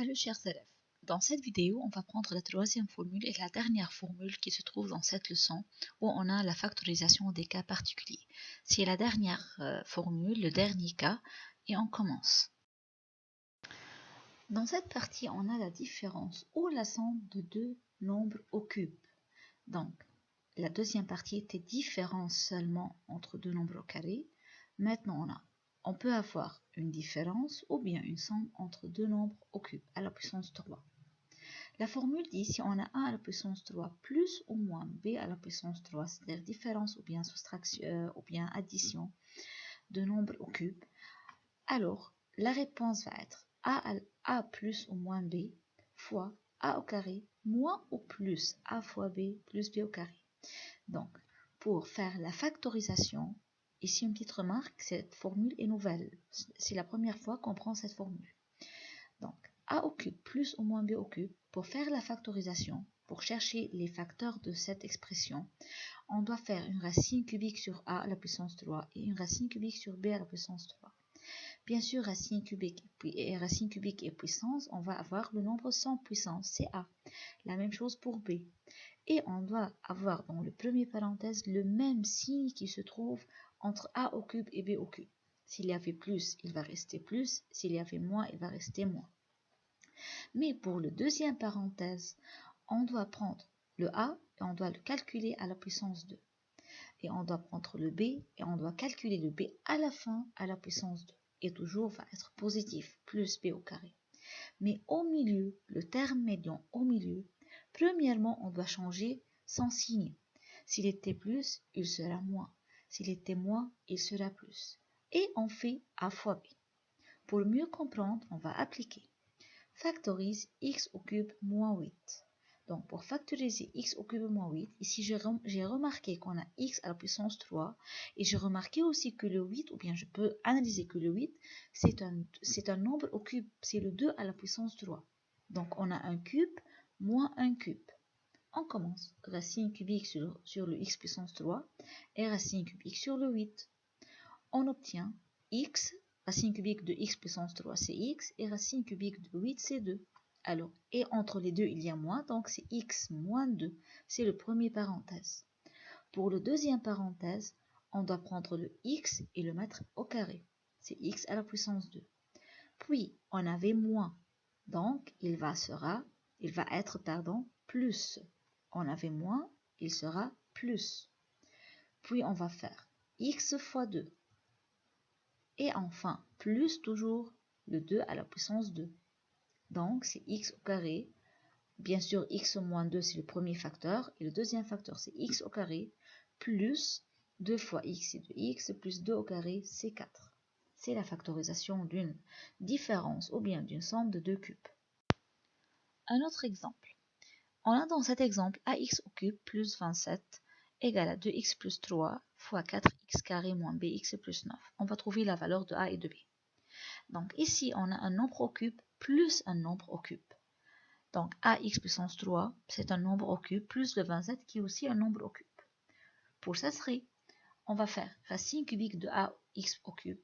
Salut chers élèves, dans cette vidéo on va prendre la troisième formule et la dernière formule qui se trouve dans cette leçon où on a la factorisation des cas particuliers. C'est la dernière formule, le dernier cas et on commence. Dans cette partie on a la différence ou la somme de deux nombres au cube. Donc la deuxième partie était différence seulement entre deux nombres au carré. Maintenant on peut avoir une différence ou bien une somme entre deux nombres au cube à la puissance 3. La formule dit si on a a à la puissance 3 plus ou moins b à la puissance 3, c'est-à-dire différence ou bien soustraction ou bien addition de nombres au cube, alors la réponse va être a plus ou moins b fois a au carré moins ou plus a fois b plus b au carré. Donc, pour faire la factorisation, ici une petite remarque, cette formule est nouvelle. C'est la première fois qu'on prend cette formule. Donc, a au cube plus ou moins b au cube, pour faire la factorisation, pour chercher les facteurs de cette expression, on doit faire une racine cubique sur a à la puissance 3 et une racine cubique sur b à la puissance 3. Bien sûr, racine cubique et puissance, on va avoir le nombre sans puissance, c'est a. La même chose pour b. Et on doit avoir dans le premier parenthèse le même signe qui se trouve entre a au cube et b au cube. S'il y avait plus, il va rester plus. S'il y avait moins, il va rester moins. Mais pour le deuxième parenthèse, on doit prendre le a et on doit le calculer à la puissance 2. Et on doit prendre le b et on doit calculer le b à la fin à la puissance 2. Et toujours va être positif, plus b au carré. Mais au milieu, le terme médian au milieu, premièrement, on doit changer son signe. S'il était plus, il sera moins. S'il était moins, il sera plus. Et on fait a fois b. Pour mieux comprendre, on va appliquer. Factorise x au cube moins 8. Donc, pour factoriser x au cube moins 8, ici j'ai remarqué qu'on a x à la puissance 3. Et j'ai remarqué aussi que le 8, ou bien je peux analyser que le 8, c'est un nombre au cube. C'est le 2 à la puissance 3. Donc, on a un cube moins un cube. On commence. Racine cubique sur le x puissance 3 et racine cubique sur le 8. On obtient x, racine cubique de x puissance 3 c'est x, et racine cubique de 8 c'est 2. Alors, et entre les deux il y a moins, donc c'est x moins 2, c'est le premier parenthèse. Pour le deuxième parenthèse, on doit prendre le x et le mettre au carré, c'est x à la puissance 2. Puis, on avait moins, donc il va être plus. On avait moins, il sera plus. Puis, on va faire x fois 2. Et enfin, plus toujours le 2 à la puissance 2. Donc, c'est x au carré. Bien sûr, x moins 2, c'est le premier facteur. Et le deuxième facteur, c'est x au carré. Plus 2 fois x, c'est 2x. Plus 2 au carré, c'est 4. C'est la factorisation d'une différence ou bien d'une somme de deux cubes. Un autre exemple. On a dans cet exemple ax au cube plus 27 égale à 2x plus 3 fois 4x carré moins bx plus 9. On va trouver la valeur de a et de b. Donc ici, on a un nombre au cube plus un nombre au cube. Donc ax puissance 3, c'est un nombre au cube plus le 27 qui est aussi un nombre au cube. Pour cette série, on va faire racine cubique de ax au cube.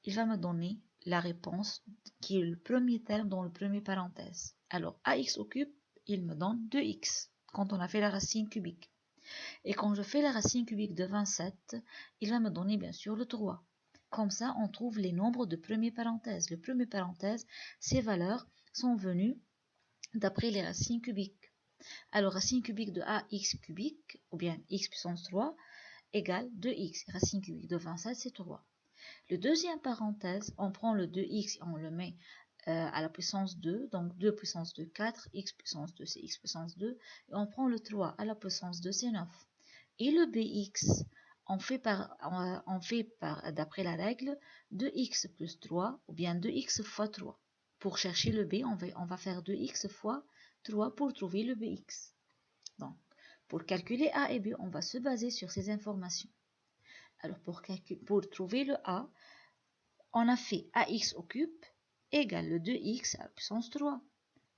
Il va me donner la réponse qui est le premier terme dans le premier parenthèse. Alors ax au cube, il me donne 2x quand on a fait la racine cubique. Et quand je fais la racine cubique de 27, il va me donner bien sûr le 3. Comme ça, on trouve les nombres de première parenthèse. Le premier parenthèse, ces valeurs sont venues d'après les racines cubiques. Alors, racine cubique de ax cubique, ou bien x puissance 3, égale 2x. Racine cubique de 27, c'est 3. Le deuxième parenthèse, on prend le 2x et on le met à la puissance 2, donc 2 puissance 2, 4, x puissance 2, c'est x puissance 2, et on prend le 3 à la puissance 2, c'est 9. Et le bx, on fait d'après la règle 2x plus 3, ou bien 2x fois 3. Pour chercher le b, on va faire 2x fois 3 pour trouver le bx. Donc, pour calculer a et b, on va se baser sur ces informations. Alors, pour trouver le a, on a fait ax au cube égale le 2x à la puissance 3.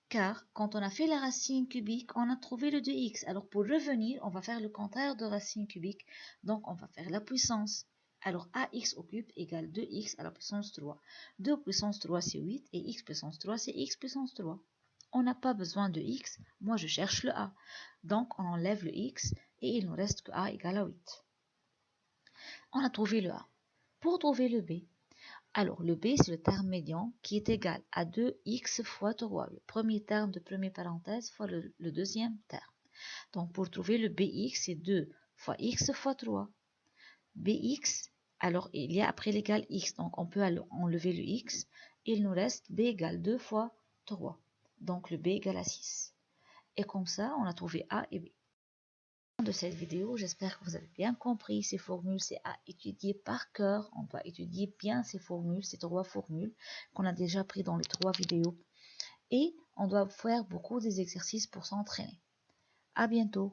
Car quand on a fait la racine cubique, on a trouvé le 2x. Alors pour revenir, on va faire le contraire de racine cubique. Donc on va faire la puissance. Alors ax au cube égale 2x à la puissance 3. 2 puissance 3 c'est 8 et x puissance 3 c'est x puissance 3. On n'a pas besoin de x, moi je cherche le a. Donc on enlève le x et il nous reste que a égale à 8. On a trouvé le a. Pour trouver le b, alors le b c'est le terme médian qui est égal à 2x fois 3. Le premier terme de première parenthèse fois le deuxième terme. Donc pour trouver le bx c'est 2 fois x fois 3. Bx, alors il y a après l'égal x, donc on peut enlever le x, il nous reste b égale 2 fois 3, donc le b égale à 6. Et comme ça, on a trouvé a et b. De cette vidéo, j'espère que vous avez bien compris ces formules, c'est à étudier par cœur, on doit étudier bien ces formules, ces 3 formules qu'on a déjà pris dans les 3 vidéos. Et on doit faire beaucoup des exercices pour s'entraîner. À bientôt.